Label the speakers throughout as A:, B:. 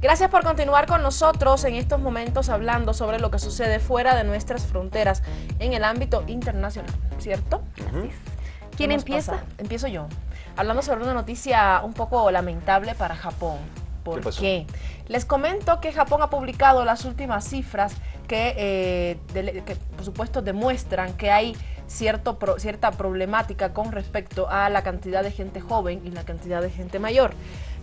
A: Gracias por continuar con nosotros en estos momentos hablando sobre lo que sucede fuera de nuestras fronteras en el ámbito internacional, ¿cierto?
B: Así es. ¿Quién empieza?
A: Empiezo yo, hablando sobre una noticia un poco lamentable para Japón. ¿Por qué? Les comento que Japón ha publicado las últimas cifras que por supuesto demuestran que hay cierta problemática con respecto a la cantidad de gente joven y la cantidad de gente mayor.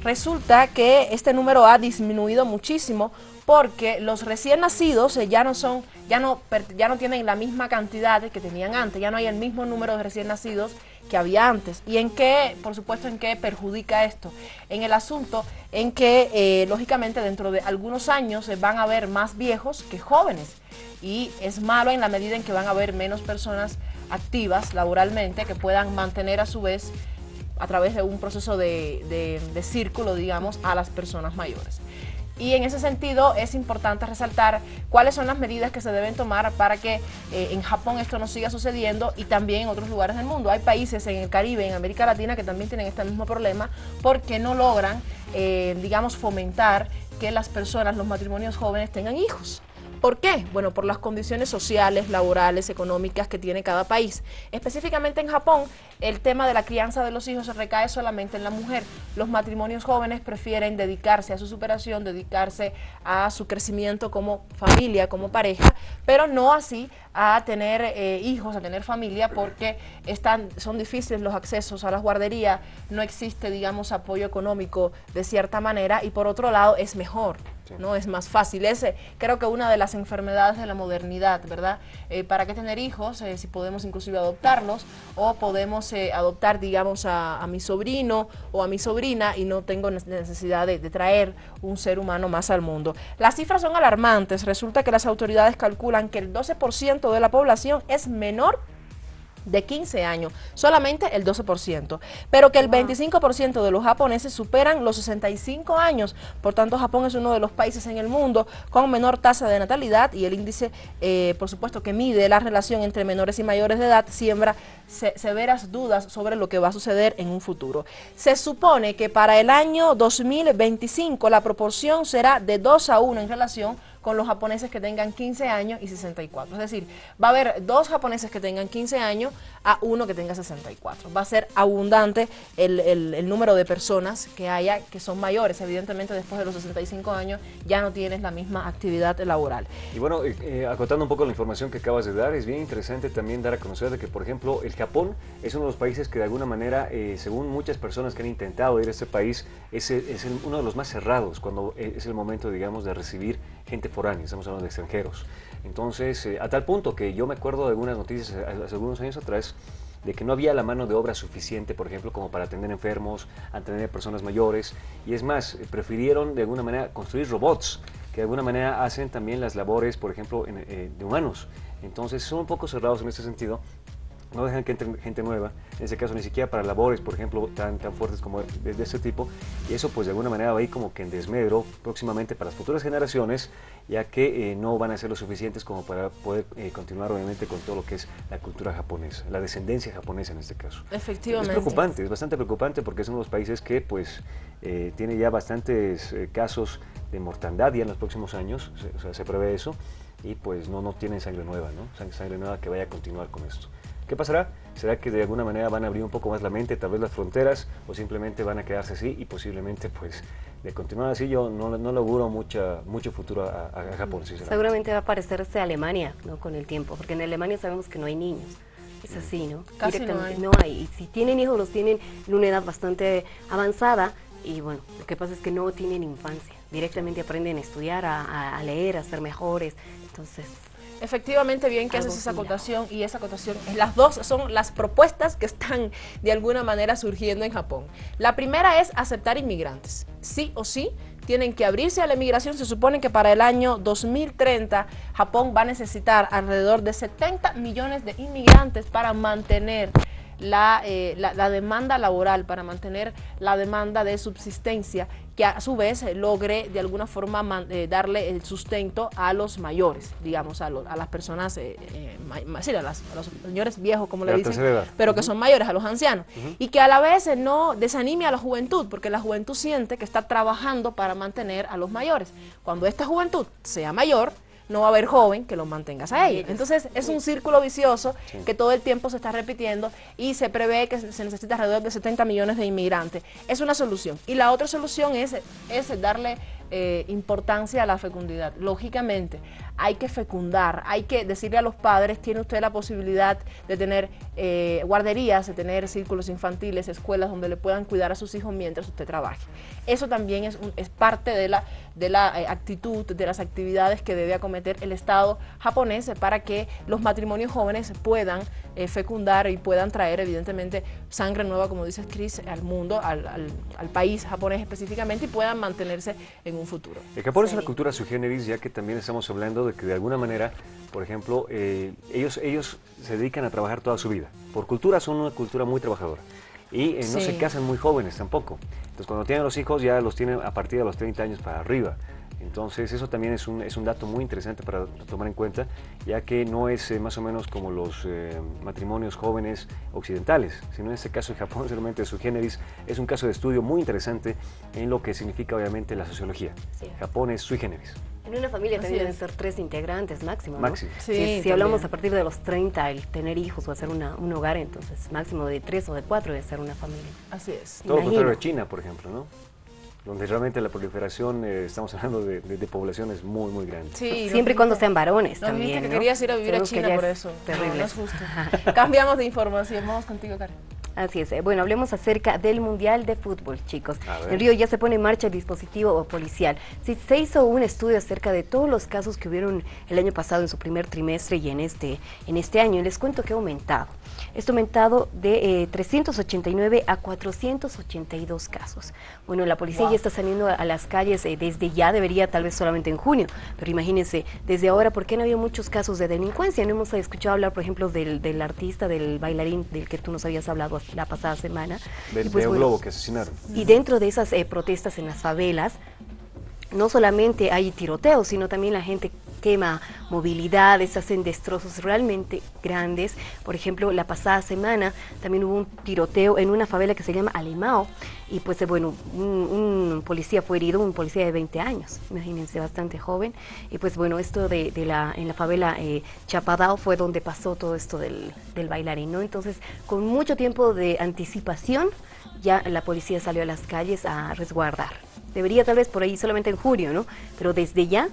A: Resulta que este número ha disminuido muchísimo porque los recién nacidos ya no tienen la misma cantidad que tenían antes, ya no hay el mismo número de recién nacidos que había antes. ¿Y en qué, por supuesto, en qué perjudica esto? En el asunto en que, lógicamente, dentro de algunos años van a haber más viejos que jóvenes. Y es malo en la medida en que van a haber menos personas activas laboralmente que puedan mantener a su vez, a través de un proceso de círculo, digamos, a las personas mayores. Y en ese sentido es importante resaltar cuáles son las medidas que se deben tomar para que en Japón esto no siga sucediendo y también en otros lugares del mundo. Hay países en el Caribe, en América Latina, que también tienen este mismo problema porque no logran, digamos, fomentar que las personas, los matrimonios jóvenes tengan hijos. ¿Por qué? Bueno, por las condiciones sociales, laborales, económicas que tiene cada país. Específicamente en Japón, el tema de la crianza de los hijos se recae solamente en la mujer. Los matrimonios jóvenes prefieren dedicarse a su superación, dedicarse a su crecimiento como familia, como pareja, pero no así a tener hijos, a tener familia, porque son difíciles los accesos a las guarderías, no existe, digamos, apoyo económico de cierta manera, y por otro lado es mejor. ¿No? Es más fácil. Creo que una de las enfermedades de la modernidad, ¿verdad? ¿Para qué tener hijos? Si podemos inclusive adoptarlos, o podemos adoptar, digamos, a mi sobrino o a mi sobrina y no tengo necesidad de traer un ser humano más al mundo. Las cifras son alarmantes. Resulta que las autoridades calculan que el 12% de la población es menor de 15 años, solamente el 12%, pero que el 25% de los japoneses superan los 65 años, por tanto Japón es uno de los países en el mundo con menor tasa de natalidad, y el índice, por supuesto, que mide la relación entre menores y mayores de edad, siembra severas dudas sobre lo que va a suceder en un futuro. Se supone que para el año 2025 la proporción será de 2-1 en relación con los japoneses que tengan 15 años y 64. Es decir, va a haber 2 japoneses que tengan 15 años a 1 que tenga 64. Va a ser abundante el número de personas que haya que son mayores. Evidentemente, después de los 65 años ya no tienes la misma actividad laboral.
C: Y bueno, acotando un poco la información que acabas de dar, es bien interesante también dar a conocer de que, por ejemplo, el Japón es uno de los países que de alguna manera, según muchas personas que han intentado ir a este país, es uno de los más cerrados cuando es el momento, digamos, de recibir gente foránea, estamos hablando de extranjeros. Entonces, a tal punto que yo me acuerdo de algunas noticias hace algunos años atrás, de que no había la mano de obra suficiente, por ejemplo, como para atender enfermos, atender personas mayores, y es más, prefirieron de alguna manera construir robots, que de alguna manera hacen también las labores, por ejemplo, de humanos. Entonces, son un poco cerrados en ese sentido. No dejan que entre gente nueva, en ese caso ni siquiera para labores, por ejemplo, tan fuertes como de este tipo, y eso pues de alguna manera va a ir como que en desmedro próximamente para las futuras generaciones, ya que no van a ser lo suficientes como para poder continuar obviamente con todo lo que es la cultura japonesa, la descendencia japonesa en este caso.
A: Efectivamente.
C: Es preocupante, es bastante preocupante porque es uno de los países que pues tiene ya bastantes casos de mortandad ya en los próximos años, o sea, se prevé eso, y pues no tienen sangre nueva, ¿no? Sangre nueva que vaya a continuar con esto. ¿Qué pasará? ¿Será que de alguna manera van a abrir un poco más la mente, tal vez las fronteras, o simplemente van a quedarse así y posiblemente pues de continuar así? Yo no le auguro mucho futuro a Japón, sinceramente.
B: Seguramente va a parecerse a Alemania, ¿no? Con el tiempo, porque en Alemania sabemos que no hay niños. Es así, ¿no?
A: Casi no hay.
B: No hay. Y si tienen hijos, los tienen en una edad bastante avanzada, y bueno, lo que pasa es que no tienen infancia. Directamente aprenden a estudiar, a leer, a ser mejores. Entonces,
A: efectivamente, bien que haces esa acotación, y esa acotación, las dos son las propuestas que están de alguna manera surgiendo en Japón. La primera es aceptar inmigrantes. Sí o sí, tienen que abrirse a la inmigración. Se supone que para el año 2030 Japón va a necesitar alrededor de 70 millones de inmigrantes para mantener la demanda laboral, para mantener la demanda de subsistencia, que a su vez logre de alguna forma darle el sustento a los mayores, digamos, a las personas, a los señores viejos, como le dicen, pero que son mayores, a los ancianos, y que a la vez no desanime a la juventud, porque la juventud siente que está trabajando para mantener a los mayores. Cuando esta juventud sea mayor, no va a haber joven que los mantengas a ellos. Entonces es un círculo vicioso que todo el tiempo se está repitiendo, y se prevé que se necesita alrededor de 70 millones de inmigrantes. Es una solución. Y la otra solución es darle importancia a la fecundidad. Lógicamente, hay que fecundar, hay que decirle a los padres: tiene usted la posibilidad de tener guarderías, de tener círculos infantiles, escuelas donde le puedan cuidar a sus hijos mientras usted trabaje. Eso también es parte de la actitud, de las actividades que debe acometer el Estado japonés para que los matrimonios jóvenes puedan fecundar y puedan traer evidentemente sangre nueva, como dice Cris, al mundo, al país japonés específicamente, y puedan mantenerse en un futuro.
C: El Japón es una cultura sui generis, ya que también estamos hablando de que de alguna manera, por ejemplo, ellos se dedican a trabajar toda su vida. Por cultura son una cultura muy trabajadora. Y no se casan muy jóvenes tampoco. Entonces, cuando tienen los hijos, ya los tienen a partir de los 30 años para arriba. Entonces, eso también es un dato muy interesante para tomar en cuenta, ya que no es más o menos como los matrimonios jóvenes occidentales, sino en este caso en Japón, realmente sui generis, es un caso de estudio muy interesante en lo que significa obviamente la sociología. Sí. Japón es sui generis.
B: En una familia también deben ser 3 integrantes máximo, ¿no?
C: Máximo.
B: Sí, si hablamos a partir de los 30, el tener hijos o hacer un hogar, entonces máximo de 3 o de 4 debe ser una familia.
A: Así es.
C: Todo lo contrario de China, por ejemplo, ¿no? Donde realmente la proliferación, estamos hablando de poblaciones muy, muy grandes. Sí,
B: siempre y cuando sean varones también,
A: dijiste que querías ir a vivir a China por eso.
B: Terrible.
A: No es justo. Cambiamos de información, vamos contigo, Karen.
B: Así es. Bueno, hablemos acerca del Mundial de Fútbol, chicos. En Río ya se pone en marcha el dispositivo policial. Sí, se hizo un estudio acerca de todos los casos que hubieron el año pasado en su primer trimestre y en este año. Y les cuento que ha aumentado. Esto ha aumentado de 389 a 482 casos. Bueno, la policía ya está saliendo a las calles desde ya, debería tal vez solamente en junio, pero imagínense, desde ahora, ¿por qué no había muchos casos de delincuencia? No hemos escuchado hablar, por ejemplo, del artista, del bailarín del que tú nos habías hablado la pasada semana.
C: Del Globo que asesinaron.
B: Y dentro de esas protestas en las favelas, no solamente hay tiroteos, sino también la gente quema movilidades, hacen destrozos realmente grandes. Por ejemplo, la pasada semana también hubo un tiroteo en una favela que se llama Alemão, y pues bueno, un policía fue herido, un policía de 20 años, imagínense, bastante joven. Y pues bueno, esto en la favela Chapadao fue donde pasó todo esto del bailarín, ¿no? Entonces, con mucho tiempo de anticipación, ya la policía salió a las calles a resguardar. Debería tal vez por ahí solamente en junio, ¿no? Pero desde ya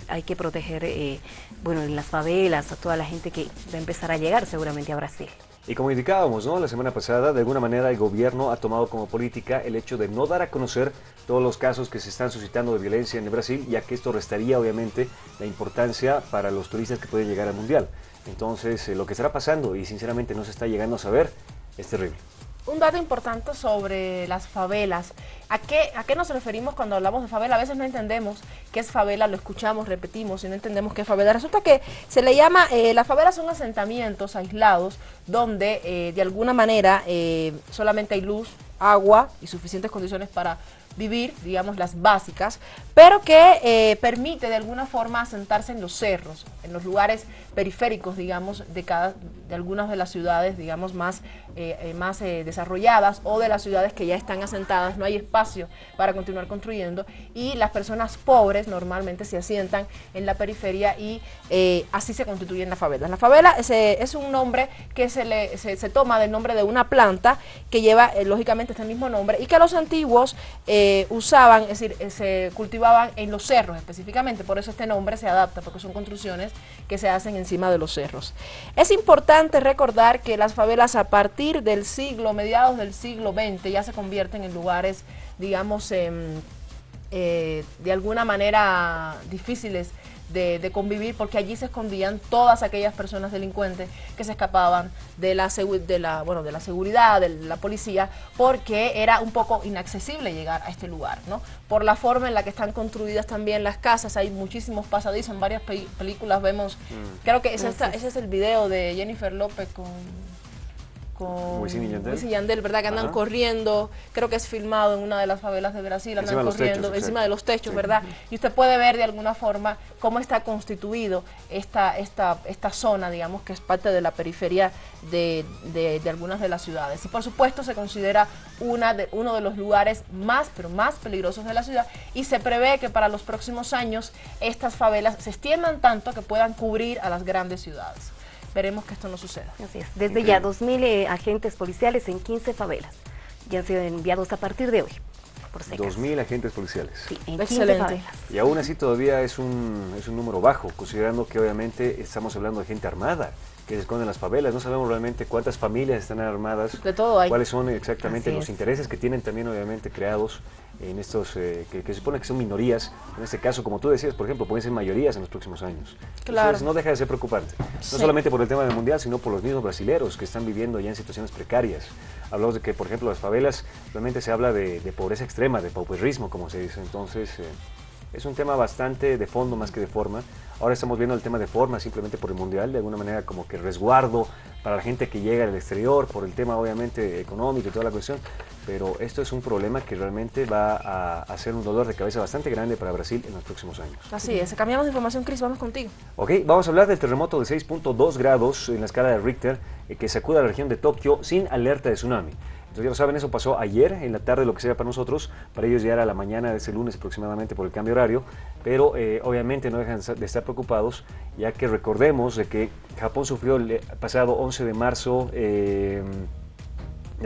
B: hay que proteger, bueno, en las favelas, a toda la gente que va a empezar a llegar seguramente a Brasil.
C: Y como indicábamos, ¿no?, la semana pasada, de alguna manera el gobierno ha tomado como política el hecho de no dar a conocer todos los casos que se están suscitando de violencia en Brasil, ya que esto restaría obviamente la importancia para los turistas que pueden llegar al Mundial. Entonces, lo que estará pasando, y sinceramente no se está llegando a saber, es terrible.
A: Un dato importante sobre las favelas. ¿A qué nos referimos cuando hablamos de favela? A veces no entendemos qué es favela, lo escuchamos, repetimos y no entendemos qué es favela. Resulta que se le llama, las favelas son asentamientos aislados donde de alguna manera solamente hay luz, agua y suficientes condiciones para vivir, digamos, las básicas, pero que permite de alguna forma asentarse en los cerros, en los lugares periféricos, digamos, de algunas de las ciudades, digamos, más desarrolladas, o de las ciudades que ya están asentadas. No hay espacio para continuar construyendo, y las personas pobres normalmente se asientan en la periferia, y así se constituyen las favelas. La favela es un nombre que se toma del nombre de una planta que lleva lógicamente este mismo nombre, y que los antiguos usaban, es decir, se cultivaban en los cerros específicamente. Por eso este nombre se adapta, porque son construcciones que se hacen encima de los cerros. Es importante recordar que las favelas, a partir del mediados del siglo XX, ya se convierten en lugares, digamos, de alguna manera difíciles de convivir, porque allí se escondían todas aquellas personas delincuentes que se escapaban de la seguridad, de la policía, porque era un poco inaccesible llegar a este lugar, ¿no? Por la forma en la que están construidas también las casas, hay muchísimos pasadizos. En varias películas vemos, creo que ese es el video de Jennifer López con
C: Wisin
A: y Yandel, ¿verdad? Que andan corriendo, creo que es filmado en una de las favelas de Brasil, andan corriendo encima de los techos, ¿verdad? Y usted puede ver de alguna forma cómo está constituido esta zona, digamos, que es parte de la periferia de algunas de las ciudades. Y por supuesto se considera uno de los lugares más peligrosos de la ciudad, y se prevé que para los próximos años estas favelas se extiendan tanto que puedan cubrir a las grandes ciudades. Veremos que esto no suceda.
B: Así es. Desde ya 2.000 agentes policiales en 15 favelas ya han sido enviados a partir de hoy. Por
C: 2.000 agentes policiales.
B: Sí, en 15 favelas.
C: Y aún así todavía es un número bajo, considerando que obviamente estamos hablando de gente armada que se esconde en las favelas. No sabemos realmente cuántas familias están armadas,
A: de todo hay.
C: Cuáles son exactamente los intereses que tienen también obviamente creados en estos, que se supone que son minorías. En este caso, como tú decías, por ejemplo, pueden ser mayorías en los próximos años.
A: Claro.
C: Entonces no deja de ser preocupante, no solamente por el tema del mundial, sino por los mismos brasileros que están viviendo ya en situaciones precarias. Hablamos de que, por ejemplo, las favelas, realmente se habla de pobreza extrema, de pauperismo, como se dice. Entonces es un tema bastante de fondo más que de forma. Ahora estamos viendo el tema de forma simplemente por el mundial, de alguna manera como que resguardo para la gente que llega del exterior, por el tema obviamente económico y toda la cuestión, pero esto es un problema que realmente va a ser un dolor de cabeza bastante grande para Brasil en los próximos años.
A: Así es, cambiamos de información, Cris, vamos contigo.
C: Ok, vamos a hablar del terremoto de 6.2 grados en la escala de Richter que sacude a la región de Tokio sin alerta de tsunami. Entonces ya lo saben, eso pasó ayer en la tarde, lo que sea para nosotros, para ellos ya era la mañana de ese lunes aproximadamente por el cambio horario, pero obviamente no dejan de estar preocupados, ya que recordemos de que Japón sufrió el pasado 11 de marzo, desde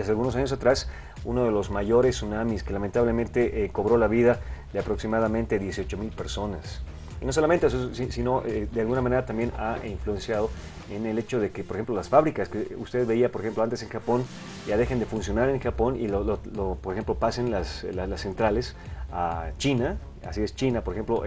C: algunos años atrás, uno de los mayores tsunamis que lamentablemente cobró la vida de aproximadamente 18.000 personas. Y no solamente eso, sino de alguna manera también ha influenciado en el hecho de que, por ejemplo, las fábricas que usted veía, por ejemplo, antes en Japón, ya dejen de funcionar en Japón y, por ejemplo, pasen las centrales a China. Así es, China, por ejemplo,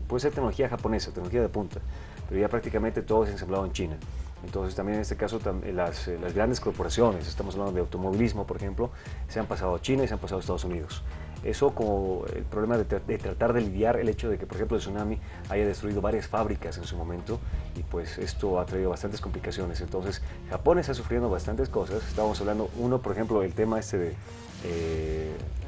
C: puede ser tecnología japonesa, tecnología de punta, pero ya prácticamente todo es ensamblado en China. Entonces también en este caso las grandes corporaciones, estamos hablando de automovilismo, por ejemplo, se han pasado a China y se han pasado a Estados Unidos. Eso como el problema de tratar de lidiar el hecho de que, por ejemplo, el tsunami haya destruido varias fábricas en su momento, y pues esto ha traído bastantes complicaciones. Entonces Japón está sufriendo bastantes cosas. Estábamos hablando, uno, por ejemplo, el tema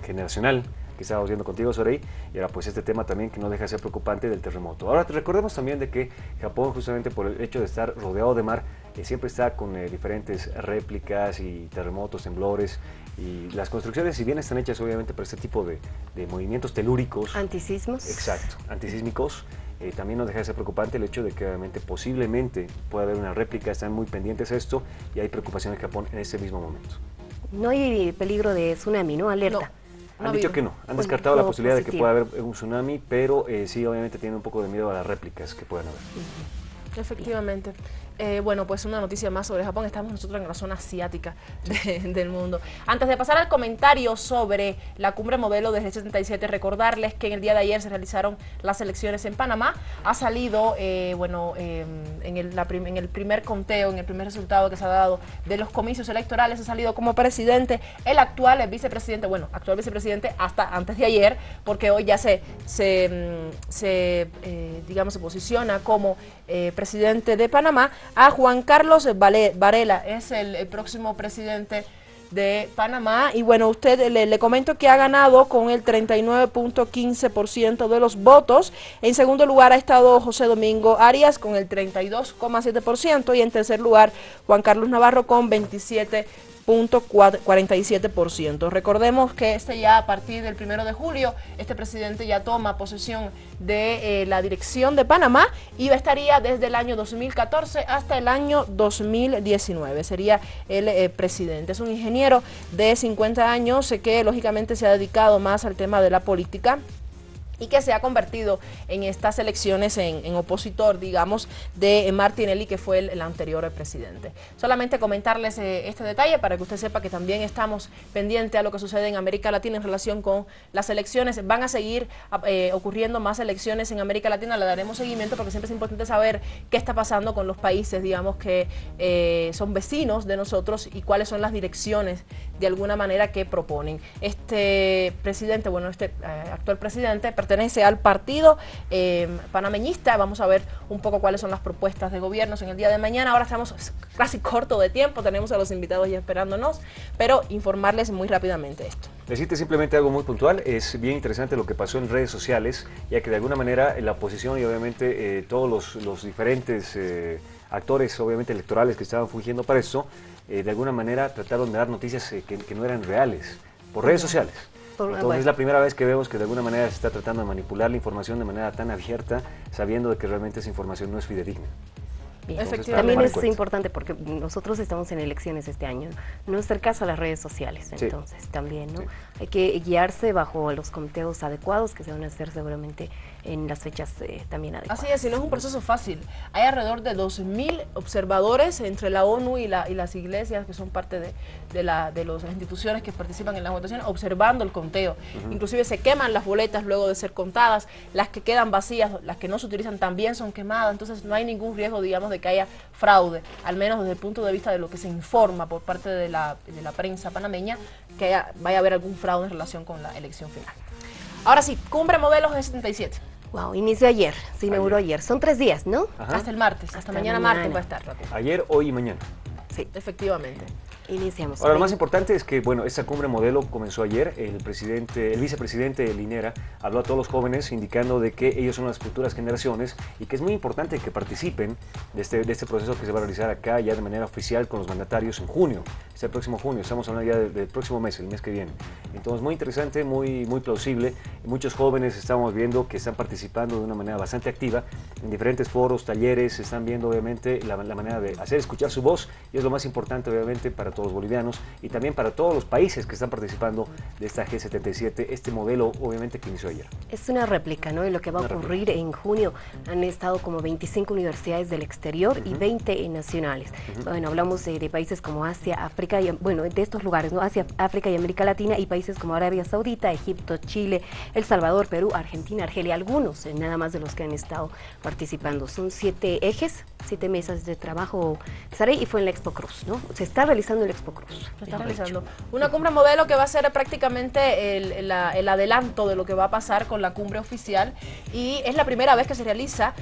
C: generacional que estábamos viendo contigo, Sorey, y ahora pues este tema también que no deja de ser preocupante del terremoto. Ahora recordemos también de que Japón, justamente por el hecho de estar rodeado de mar, siempre está con diferentes réplicas y terremotos, temblores, y las construcciones, si bien están hechas obviamente para este tipo de movimientos telúricos,
B: antisismos,
C: exacto, antisísmicos, también nos deja de ser preocupante el hecho de que obviamente posiblemente pueda haber una réplica. Están muy pendientes a esto y hay preocupación en Japón en ese mismo momento.
B: No hay peligro de tsunami, ¿no? Alerta.
C: Han dicho que no, han descartado la posibilidad de que pueda haber un tsunami, pero sí, obviamente tienen un poco de miedo a las réplicas que puedan haber.
A: Efectivamente. Bueno, pues una noticia más sobre Japón. Estamos nosotros en la zona asiática del mundo. Antes de pasar al comentario sobre la cumbre modelo de G77, recordarles que en el día de ayer se realizaron las elecciones en Panamá. Ha salido, en el primer conteo, en el primer resultado que se ha dado de los comicios electorales, ha salido como presidente el actual vicepresidente, actual vicepresidente hasta antes de ayer, porque hoy ya se posiciona como presidente de Panamá, a Juan Carlos Varela, es el próximo presidente de Panamá. Y bueno, usted le comento que ha ganado con el 39.15% de los votos. En segundo lugar ha estado José Domingo Arias con el 32.7% y en tercer lugar Juan Carlos Navarro con 27.47%. Recordemos que ya a partir del 1 de julio, este presidente ya toma posesión de la dirección de Panamá y estaría desde el año 2014 hasta el año 2019. Sería el presidente. Es un ingeniero de 50 años que lógicamente se ha dedicado más al tema de la política y que se ha convertido en estas elecciones en opositor, digamos, de Martinelli, que fue el anterior presidente. Solamente comentarles este detalle para que usted sepa que también estamos pendientes a lo que sucede en América Latina en relación con las elecciones. Van a seguir ocurriendo más elecciones en América Latina, le daremos seguimiento porque siempre es importante saber qué está pasando con los países, digamos, que son vecinos de nosotros y cuáles son las direcciones de alguna manera que proponen. Este presidente, este actual presidente, pertenece al partido panameñista. Vamos a ver un poco cuáles son las propuestas de gobiernos en el día de mañana. Ahora estamos casi corto de tiempo, tenemos a los invitados ya esperándonos, pero informarles muy rápidamente esto.
C: Decirte simplemente algo muy puntual, es bien interesante lo que pasó en redes sociales, ya que de alguna manera la oposición y obviamente todos los diferentes actores obviamente electorales que estaban fungiendo para esto, de alguna manera trataron de dar noticias que no eran reales, por redes sociales. Entonces es la primera vez que vemos que de alguna manera se está tratando de manipular la información de manera tan abierta, sabiendo de que realmente esa información no es fidedigna.
B: También es importante porque nosotros estamos en elecciones este año, no hacer caso a las redes sociales, entonces también, ¿no? Hay que guiarse bajo los conteos adecuados que se van a hacer seguramente en las fechas también adecuadas.
A: Así es, y no es un proceso fácil. Hay alrededor de 2.000 observadores entre la ONU y las iglesias que son parte de las instituciones que participan en la votación, observando el conteo. Inclusive se queman las boletas luego de ser contadas, las que quedan vacías, las que no se utilizan también son quemadas, entonces no hay ningún riesgo, digamos, de que haya fraude, al menos desde el punto de vista de lo que se informa por parte de la prensa panameña, que vaya a haber algún fraude en relación con la elección final. Ahora sí, Cumbre Modelos G77.
B: Wow, inició ayer, se inauguró ayer. Son 3 días, ¿no?
A: Ajá. Hasta el martes, hasta mañana martes va a estar.
C: Ayer, hoy y mañana.
A: Sí, efectivamente.
B: Iniciamos.
C: Ahora, lo más importante es que, bueno, esta cumbre modelo comenzó ayer. El vicepresidente Linera habló a todos los jóvenes indicando de que ellos son las futuras generaciones y que es muy importante que participen de este proceso que se va a realizar acá ya de manera oficial con los mandatarios en junio. Este próximo junio, estamos hablando ya del próximo mes, el mes que viene. Entonces, muy interesante, muy plausible. Muchos jóvenes estamos viendo que están participando de una manera bastante activa en diferentes foros, talleres, están viendo obviamente la manera de hacer escuchar su voz y es lo más importante obviamente para todos los bolivianos y también para todos los países que están participando de esta G77, este modelo obviamente que inició ayer.
B: Es una réplica, ¿no? Y lo que va a ocurrir en junio, han estado como 25 universidades del exterior y 20 nacionales. Bueno, hablamos de países como Asia, África, y, bueno, de estos lugares, ¿no? Asia, África y América Latina, y países como Arabia Saudita, Egipto, Chile, El Salvador, Perú, Argentina, Argelia, algunos nada más de los que han estado participando. Son 7 ejes, 7 mesas de trabajo, y fue en la Expo Cruz, ¿no? Se está realizando el Expo Cruz.
A: Se está realizando una cumbre modelo que va a ser prácticamente el adelanto de lo que va a pasar con la cumbre oficial, y es la primera vez que se realiza,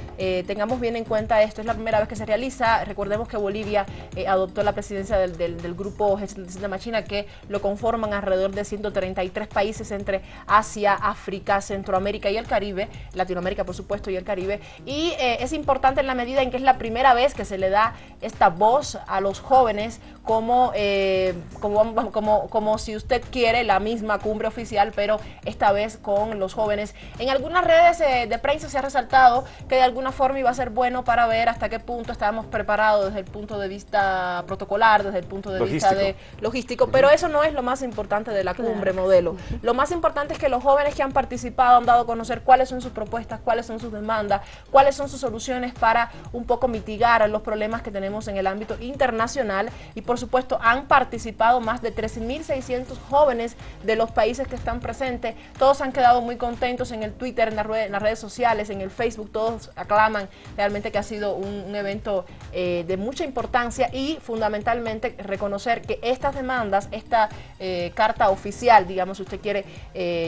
A: tengamos bien en cuenta esto, es la primera vez que se realiza. Recordemos que Bolivia adoptó la presidencia del grupo G77 de Machina, que lo conforman alrededor de 133 países entre Asia, África, Centroamérica y el Caribe, Latinoamérica por supuesto y el Caribe, y es importante en la medida en que es la primera vez que se le da esta voz a los jóvenes como si usted quiere la misma cumbre oficial, pero esta vez con los jóvenes. En algunas redes de prensa se ha resaltado que de alguna forma iba a ser bueno para ver hasta qué punto estábamos preparados desde el punto de vista protocolar, desde el punto de vista logístico, pero eso no es lo más importante de la cumbre modelo. Lo más importante es que los jóvenes que han participado han dado a conocer cuáles son sus propuestas, cuáles son sus demandas, cuáles son sus soluciones para un poco mitigar los problemas que tenemos en el ámbito internacional, y por supuesto han participado más de 13.600 jóvenes de los países que están presentes. Todos han quedado muy contentos en el Twitter, en las redes sociales, en el Facebook, todos aclaman realmente que ha sido un evento de mucha importancia, y fundamentalmente reconocer que estas demandas, esta carta oficial, digamos si usted quiere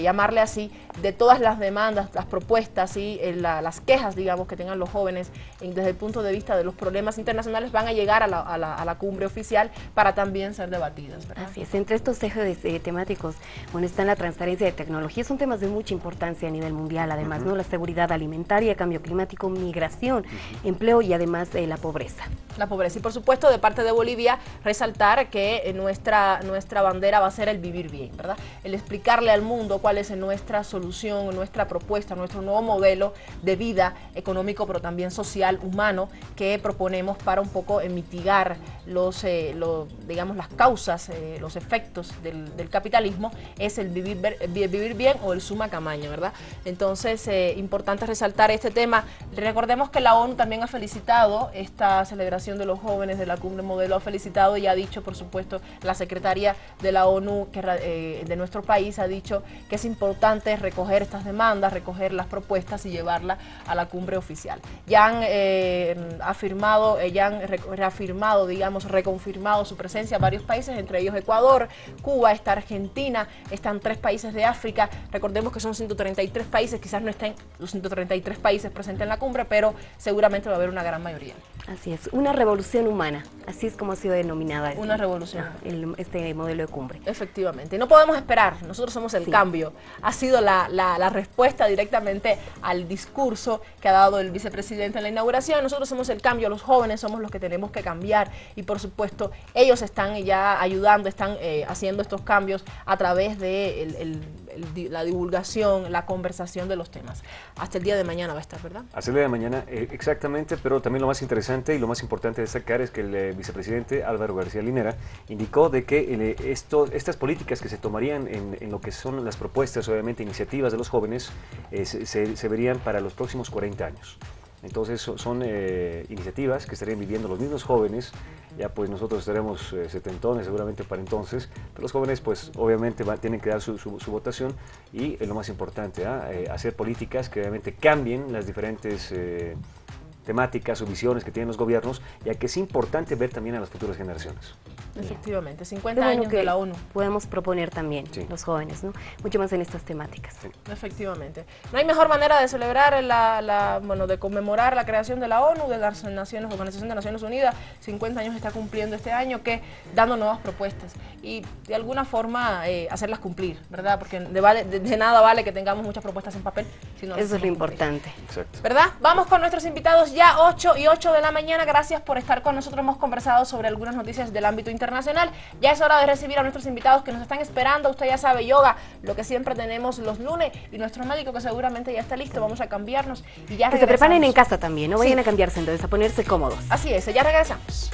A: llamarle así, de todas las demandas, las propuestas y las quejas, digamos, que tengan los jóvenes desde el punto de vista de los problemas internacionales, van a llegar a la cumbre oficial para también ser debatidas, ¿verdad?
B: Así es, entre estos ejes temáticos, bueno, están la transferencia de tecnología, son temas de mucha importancia a nivel mundial, además, ¿no? La seguridad alimentaria, cambio climático, migración, empleo y además la pobreza.
A: La pobreza, y por supuesto de parte de Bolivia resaltar que nuestra bandera va a ser el vivir bien, ¿verdad? El explicarle al mundo cuál es nuestra solución, nuestra propuesta, nuestro nuevo modelo de vida económico, pero también social, humano, que proponemos para un poco mitigar digamos, las causas, los efectos del capitalismo, es el vivir bien o el suma camaño, ¿verdad? Entonces, importante resaltar este tema. Recordemos que la ONU también ha felicitado esta celebración de los jóvenes de la cumbre modelo, ha felicitado y ha dicho, por supuesto, la secretaria de la ONU de nuestro país ha dicho que es importante recoger estas demandas, recoger las propuestas y llevarlas a la cumbre oficial. Ya han afirmado, ya han reafirmado, digamos, reconfirmado confirmado su presencia varios países, entre ellos Ecuador, Cuba, está Argentina, están 3 países de África. Recordemos que son 133 países, quizás no estén los 133 países presentes en la cumbre, pero seguramente va a haber una gran mayoría.
B: Así es, una revolución humana, así es como ha sido denominada
A: una revolución.
B: Este modelo de cumbre.
A: Efectivamente, no podemos esperar, nosotros somos el cambio. Ha sido la respuesta directamente al discurso que ha dado el vicepresidente en la inauguración. Nosotros somos el cambio, los jóvenes somos los que tenemos que cambiar y por supuesto ellos están ya ayudando, están haciendo estos cambios a través de la divulgación, la conversación de los temas. Hasta el día de mañana va a estar, ¿verdad?
C: Hasta el día de mañana, exactamente, pero también lo más interesante y lo más importante de destacar es que el vicepresidente Álvaro García Linera indicó de que estas políticas que se tomarían en lo que son las propuestas, obviamente iniciativas de los jóvenes, se verían para los próximos 40 años. Entonces son iniciativas que estarían viviendo los mismos jóvenes, ya pues nosotros estaremos setentones seguramente para entonces, pero los jóvenes pues obviamente tienen que dar su votación y lo más importante, hacer políticas que obviamente cambien las diferentes temáticas o visiones que tienen los gobiernos, ya que es importante ver también a las futuras generaciones.
A: Efectivamente, 50 años de la ONU.
B: Podemos proponer también, los jóvenes, ¿no? Mucho más en estas temáticas.
A: Sí. Efectivamente. No hay mejor manera de celebrar, de conmemorar la creación de la ONU, de las Organización de Naciones Unidas, 50 años está cumpliendo este año, que dando nuevas propuestas y de alguna forma hacerlas cumplir, ¿verdad? Porque de nada vale que tengamos muchas propuestas en papel, sino
B: eso es lo importante.
C: Exacto.
A: ¿Verdad? Vamos con nuestros invitados ya 8 y 8 de la mañana. Gracias por estar con nosotros. Hemos conversado sobre algunas noticias del ámbito internacional. Ya es hora de recibir a nuestros invitados que nos están esperando. Usted ya sabe, yoga, lo que siempre tenemos los lunes, y nuestro médico que seguramente ya está listo. Vamos a cambiarnos y ya regresamos.
B: Que se preparen en casa también, no vayan a cambiarse entonces, a ponerse cómodos.
A: Así es, ya regresamos.